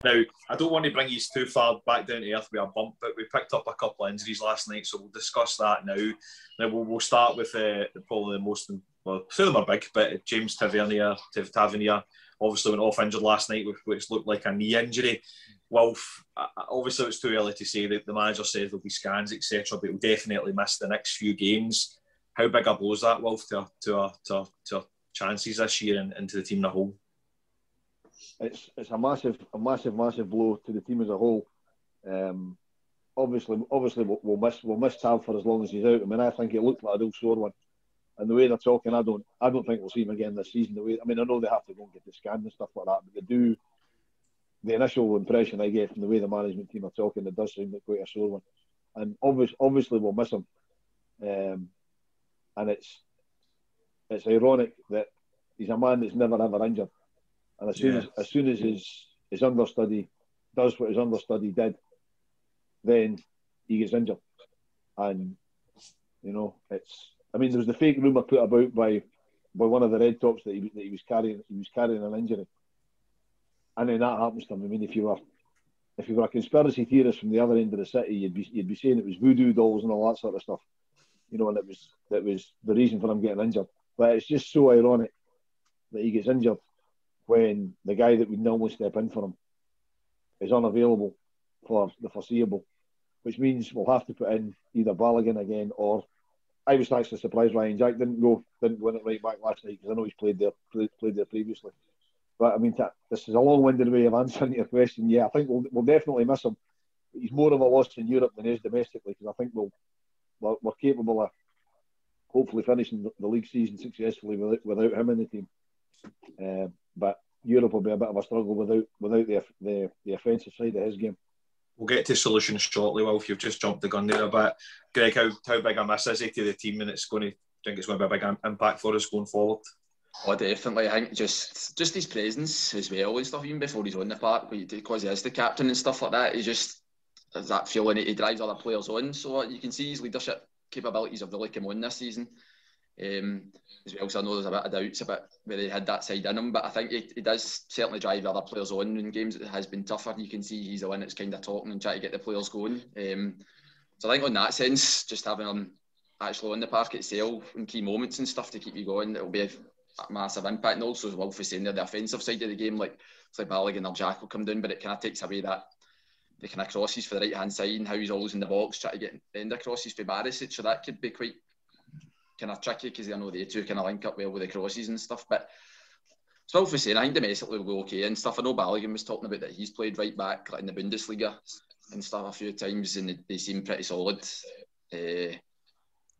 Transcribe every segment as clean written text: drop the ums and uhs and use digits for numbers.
Now, I don't want to bring you too far back down to earth with a bump, but we picked up a couple of injuries last night, so we'll discuss that now. Now, we'll start with probably the most, well, two of them are big, but James Tavernier, obviously went off injured last night with which looked like a knee injury. Wolf, obviously it's too early to say that the manager says there'll be scans, etc., but he'll definitely miss the next few games. How big a blow is that, Wolf, to our chances this year and to the team as a whole? It's a massive blow to the team as a whole. Obviously we'll miss Tav for as long as he's out. I mean, I think it looked like a real sore one, and the way they're talking, I don't think we'll see him again this season. I know they have to go and get the scan and stuff like that, but they do. The initial impression I get from the way the management team are talking, it does seem like quite a sore one, and obviously we'll miss him. And it's ironic that he's a man that's never ever injured, and as soon as his understudy does what his understudy did, then he gets injured. And there was the fake rumour put about by one of the Red Tops that he was carrying an injury, and then that happens to him. I mean, if you were a conspiracy theorist from the other end of the city, you'd be saying it was voodoo dolls and all that sort of stuff, and that was the reason for him getting injured. But it's just so ironic that he gets injured when the guy that would normally step in for him is unavailable for the foreseeable, which means we'll have to put in either Balogun again, or I was actually surprised Ryan Jack didn't win it right back last night, because I know he's played there previously. But I mean, this is a long-winded way of answering your question. Yeah, I think we'll definitely miss him. But he's more of a loss in Europe than he is domestically, because I think we're capable of hopefully finishing the league season successfully without him in the team. But Europe will be a bit of a struggle without the offensive side of his game. We'll get to solutions shortly, Wolf. You've just jumped the gun there a bit. Greg, how big a miss is he to the team, and think it's going to be a big impact for us going forward? Oh, definitely. I think just his presence as well and stuff, even before he's on the park, because he is the captain and stuff like that, he just has that feeling he drives other players on. So you can see his leadership capabilities have really come on this season. As well, so I know there's a bit of doubts about whether he had that side in him, but I think he does certainly drive other players on in games that has been tougher. You can see he's the one that's kind of talking and trying to get the players going. So I think on that sense, just having him actually on the park itself in key moments and stuff to keep you going, it'll be a massive impact. And also, as Wolf was saying there, the offensive side of the game, like it's like Balogun or Jack will come down, but it kind of takes away that the kind of crosses for the right hand side and how he's always in the box trying to get end of crosses for Barisic, so that could be quite kind of tricky, because I know they two kind of link up well with the crosses and stuff. But as Wolf was saying, I think domestically will go okay and stuff. I know Balogun was talking about that he's played right back in the Bundesliga and stuff a few times, and they seem pretty solid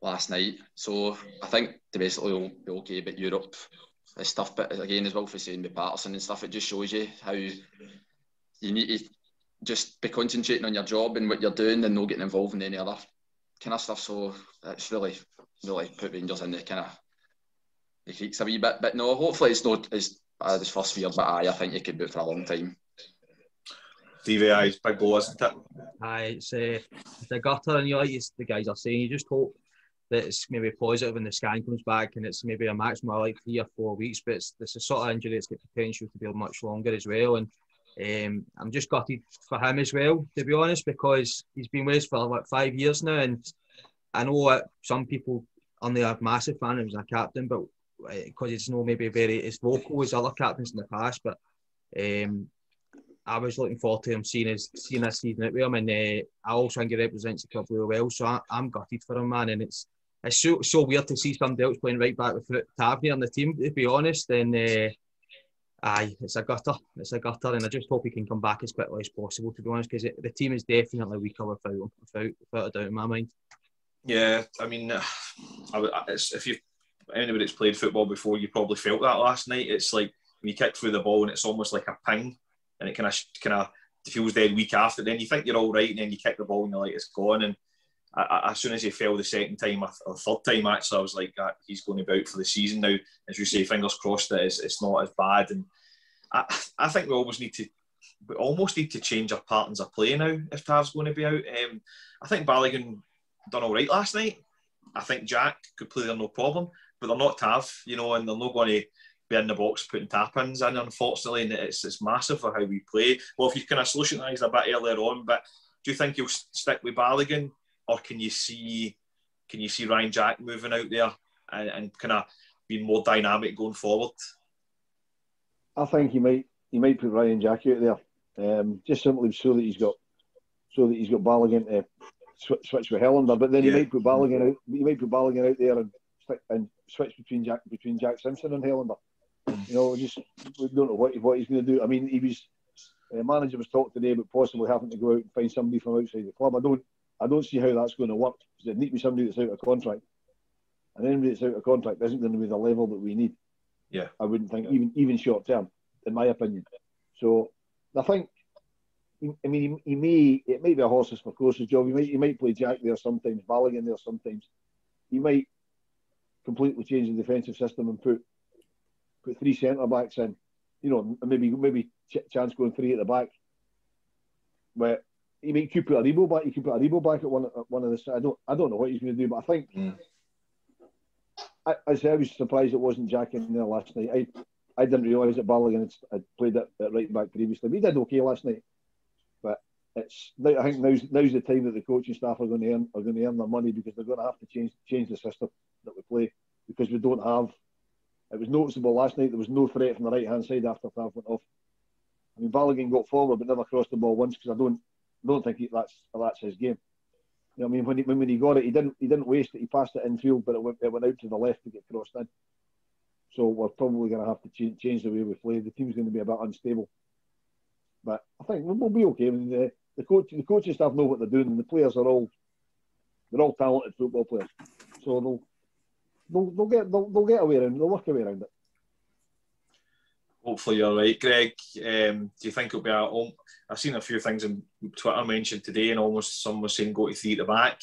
last night. So I think domestically will be okay, but Europe is stuff. But again, as Wolf was saying with Patterson and stuff, it just shows you how you need to just be concentrating on your job and what you're doing and not getting involved in any other kind of stuff. So it's really put Rangers in the kind of the creaks a wee bit. But no, hopefully it's not as bad as first year, but I think you could do it for a long time. Stevie, it's big blow, isn't it? It's a gutter, and like the guys are saying, you just hope that it's maybe positive when the scan comes back and it's maybe a maximum of like 3 or 4 weeks, but it's a sort of injury that's got potential to be much longer as well. And I'm just gutted for him as well, to be honest, because he's been with us for 5 years now, and I know some people only a massive fan of him as a captain, but because it's not maybe very as vocal as other captains in the past. But I was looking forward to him seeing this season out with him, and I also think he represents the club really well. So I'm gutted for him, man, and it's so weird to see somebody else playing right back with Tavernier on the team, to be honest. And it's a gutter, and I just hope he can come back as quickly as possible, to be honest, because the team is definitely weaker without him, without a doubt in my mind. Yeah, I mean, if anybody that's played football before, you probably felt that last night. It's like when you kick through the ball and it's almost like a ping, and it kind of feels dead weak after. Then you think you're all right, and then you kick the ball and you're like, it's gone. And as soon as he fell the second time or third time, actually, I was like, he's going to be out for the season now. As you say, fingers crossed that it's not as bad. And I think we almost need to change our patterns of play now if Tav's going to be out. I think Balogun done all right last night. I think Jack could play there no problem, but they're not Tav, and they're not going to be in the box putting tap-ins in, unfortunately, and it's massive for how we play. Well, if you kind of solutionised a bit earlier on, but do you think you'll stick with Balogun, or can you see Ryan Jack moving out there and kind of being more dynamic going forward? I think he might put Ryan Jack out there, just simply so that he's got Balogun to switch with Helander. But then he might put Balogun out. He might put Balogun out there and switch between Jack Simpson and Helander. You know, we don't know what he's going to do. I mean, the manager was talking today about possibly having to go out and find somebody from outside the club. I don't see how that's going to work. It needs to be somebody that's out of contract, and anybody that's out of contract isn't going to be the level that we need. Yeah, I wouldn't think even short term, in my opinion. So I think, I mean, it may be a horses for courses job. He might play Jack there sometimes, Balogun there sometimes. He might completely change the defensive system and put 3 centre backs in. You know, maybe chance going 3 at the back. But he could put Aribo back. He could put Aribo back at one of the sides. I don't know what he's going to do, but I think I was surprised it wasn't Jack in there last night. I didn't realise that Balogun had played at right back previously. He did okay last night, but I think now's the time that the coaching staff are going to earn their money, because they're going to have to change the system that we play, because we don't have. It was noticeable last night there was no threat from the right hand side after Tav went off. I mean, Balogun got forward but never crossed the ball once, because I don't think that's his game. You know what I mean? When he got it, he didn't waste it. He passed it infield, but it went out to the left to get crossed in. So we're probably going to have to change the way we play. The team's going to be a bit unstable, but I think we'll be okay. I mean, the coaching staff know what they're doing, and the players are all talented football players. So they'll get away around. They'll work away around it. Hopefully you're right, Greg. Do you think it'll be I've seen a few things on Twitter mentioned today, and almost some was saying go to 3 at the back.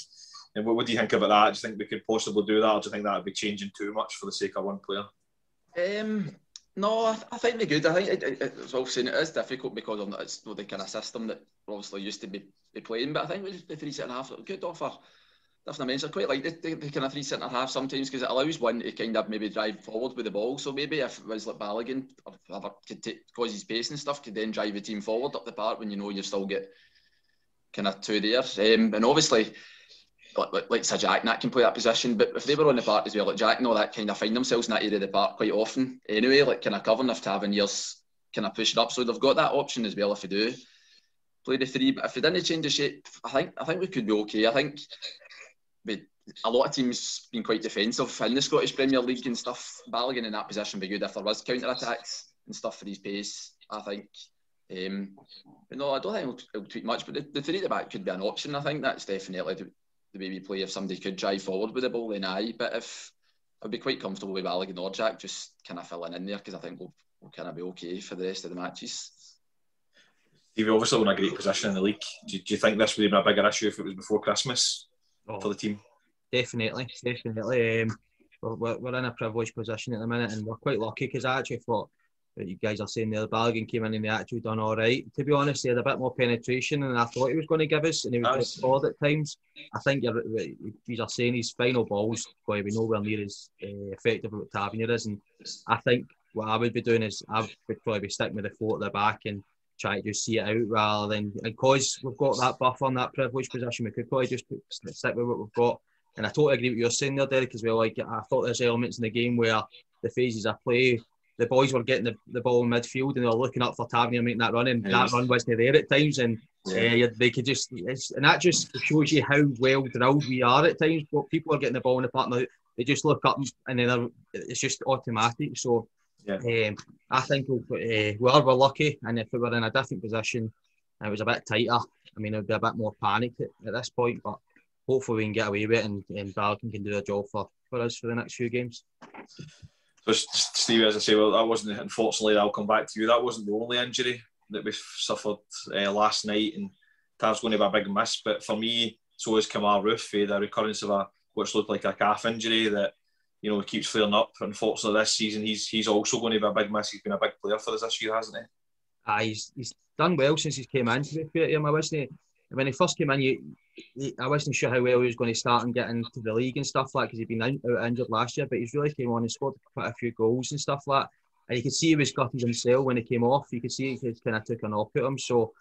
And what do you think about that? Do you think we could possibly do that, or do you think that would be changing too much for the sake of one player? No, I think they're good. I think it's all saying it is difficult because it's not the kind of system that we're obviously used to be playing. But I think the 3 centre half could offer different dimensions. I quite like the kind of 3 centre half sometimes, because it allows one to kind of maybe drive forward with the ball. So maybe if it was like Balogun, could cause his pace and stuff, could then drive the team forward up the park when you know you've still got kind of 2 there. And obviously, like Sir Jack and that can play that position, but if they were on the park as well, like Jack and all that, kind of find themselves in that area of the park quite often anyway, like kind of covering if Tavernier's kind of pushing up, so they've got that option as well if they do play the 3. But if they didn't change the shape, I think we could be okay. I think a lot of teams been quite defensive in the Scottish Premier League and stuff. Balogun in that position would be good if there was counter-attacks and stuff for his pace, I think. But no, I don't think it'll tweak much, but the 3 at the back could be an option. I think that's definitely the way we play. If somebody could drive forward with the ball, then aye. But if I'd be quite comfortable with Balogun or Jack just kind of filling in there, because I think we'll kind of be okay for the rest of the matches. Stevie, obviously in a great position in the league. Do you think this would have been a bigger issue if it was before Christmas for the team? Definitely. We're in a privileged position at the minute, and we're quite lucky, because I actually thought that you guys are saying there, Balogun came in and they actually done all right. To be honest, he had a bit more penetration than I thought he was going to give us, and he was quite forward at times. I think you are saying his final ball's going to be nowhere near as effective as what Tavernier is, and I think what I would be doing is I would probably be sticking with the 4 at the back and try to just see it out, rather than, because we've got that buffer in that privileged position, we could probably just stick with what we've got. And I totally agree with what you're saying there, Derek, as well. Like, I thought there's elements in the game where the phases of play, the boys were getting the ball in midfield and they were looking up for Tavernier making that run, and that run wasn't there at times, and they could just, and that just shows you how well drilled we are at times. But people are getting the ball in the park now, they just look up and then it's just automatic. So I think we're lucky, and if we were in a different position, it was a bit tighter, I mean, it would be a bit more panicked at this point, but hopefully we can get away with it, and Balogun can do a job for us for the next few games. So, Steve, as I say, well, that wasn't, unfortunately, I'll come back to you, that wasn't the only injury that we suffered last night, and Tav's going to be a big miss. But for me, so is Kemar Roofe, the recurrence of what's looked like a calf injury that, you know, keeps flaring up. Unfortunately, this season, he's also going to be a big miss. He's been a big player for us this year, hasn't he? He's done well since he came in, to be fair to him. When he first came in, I wasn't sure how well he was going to start and get into the league and stuff like that, because he'd been out injured last year, but he's really came on and scored quite a few goals and stuff like that. and you could see he was gutted himself when he came off. You could see he kind of took a knock at him. So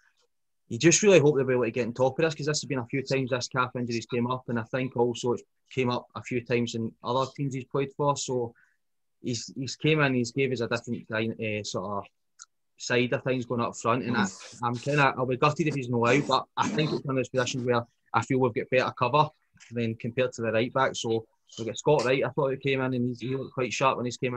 you just really hope they'll be able to get on top of this, because this has been a few times this calf injuries came up, and I think also it came up a few times in other teams he's played for. So he's came in, he's gave us a different kind sort of side of things going up front, and I'll be gutted if he's no out, but I think it's one of those positions where I feel we've got better cover than compared to the right back. So we've got Scott Wright. I thought he came in and he looked quite sharp when he came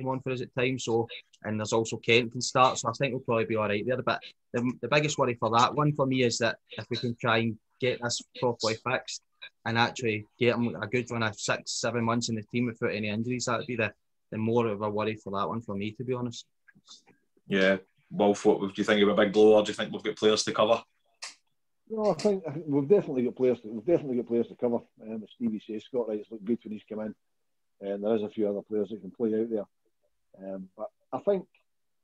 on for us at times. So, and there's also Kent can start, so I think we'll probably be all right there. But the biggest worry for that one for me is that if we can try and get this properly fixed and actually get him a good run of 6-7 months in the team without any injuries, that would be the more of a worry for that one for me, to be honest. Yeah, Wolf, what do you think of a big blow, or do you think we've got players to cover? No, I think we've definitely got players. We've definitely got players to cover. As Stevie says, Scott Wright's looked good when he's come in, and there is a few other players that can play out there. But I think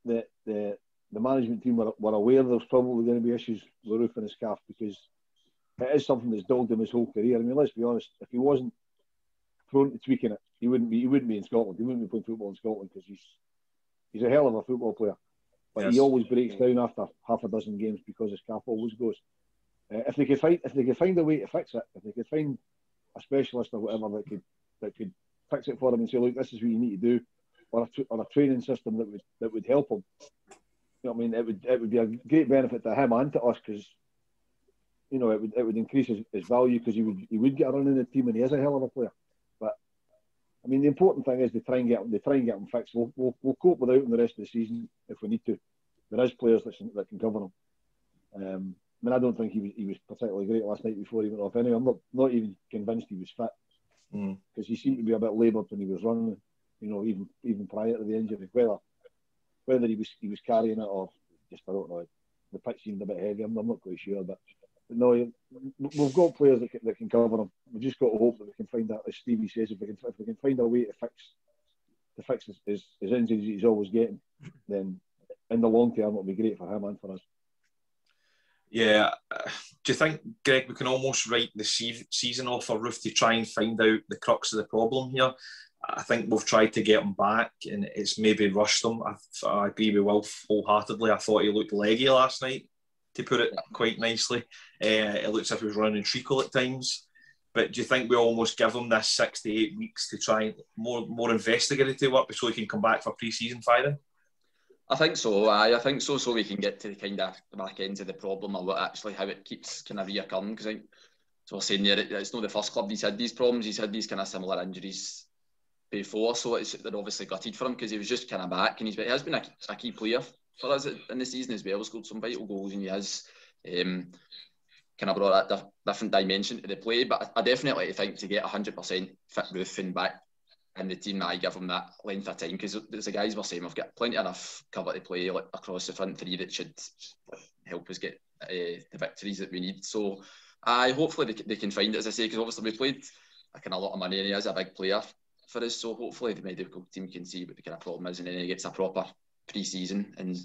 that the management team were aware there's probably going to be issues with Roofe and his calf, because it is something that's dogged him his whole career. I mean, let's be honest. If he wasn't prone to tweaking it, he wouldn't be in Scotland. He wouldn't be playing football in Scotland, because he's a hell of a football player. But He always breaks down after half a dozen games because his calf always goes. If they could find a way to fix it, if they could find a specialist or whatever that could fix it for him and say, look, this is what you need to do, or a training system that would help him. You know what I mean? It would be a great benefit to him and to us, because it would increase his value, because he would get a run in the team, and he is a hell of a player. But I mean, the important thing is they try and get him fixed. We'll cope without him the rest of the season if we need to. There is players that can cover him. I mean, I don't think he was particularly great last night before he went off. Anyway, I'm not even convinced he was fit, because he seemed to be a bit laboured when he was running. Even prior to the injury, whether he was carrying it or just, I don't know. The pitch seemed a bit heavy. I'm not quite sure, but no, we've got players that can cover him. We've just got to hope that we can find that, as Stevie says, if we can find a way to fix his injuries he's always getting, then in the long term it'll be great for him and for us. Yeah, do you think, Greg, we can almost write the season off for Roofe to try and find out the crux of the problem here? I think we've tried to get him back, and it's maybe rushed him. I agree with Wilf wholeheartedly. I thought he looked leggy last night, to put it quite nicely. It looks as if he was running treacle at times. But do you think we almost give him this 6 to 8 weeks to try more investigative work so he can come back for pre-season firing? I think so. I think so. So we can get to the kind of back end of the problem, or how it keeps kind of reoccurring. Because I think, so I was saying there, it's not the first club he's had these problems. He's had these kind of similar injuries before. So they're obviously gutted for him, because he was just kind of back, and he has been a key player for us in the season as well. He's scored some vital goals, and he has kind of brought that different dimension to the play. But I definitely think to get 100% fit Roofe and back in the team, I give him that length of time, because as the guys were saying, we've got plenty enough cover to play across the front three that should help us get the victories that we need. So hopefully they can find it, as I say, because obviously we played a kind of lot of money, and he is a big player for us. So hopefully the medical team can see what the kind of problem is, and then he gets a proper pre-season and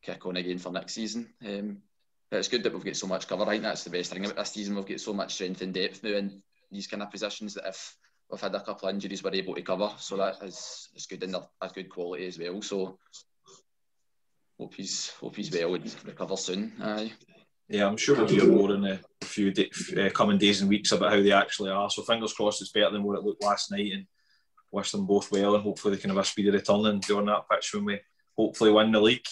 kick on again for next season. But it's good that we've got so much cover. I think that's the best thing about this season. We've got so much strength and depth now in these kind of positions, that if we've had a couple of injuries, we're able to cover. So that is good, and a good quality as well. So hope he's well and recovers soon. Aye. Yeah, I'm sure we'll hear more in a few coming days and weeks about how they actually are. So fingers crossed it's better than what it looked last night, and wish them both well, and hopefully they can have a speedy return and be on that pitch when we hopefully win the league.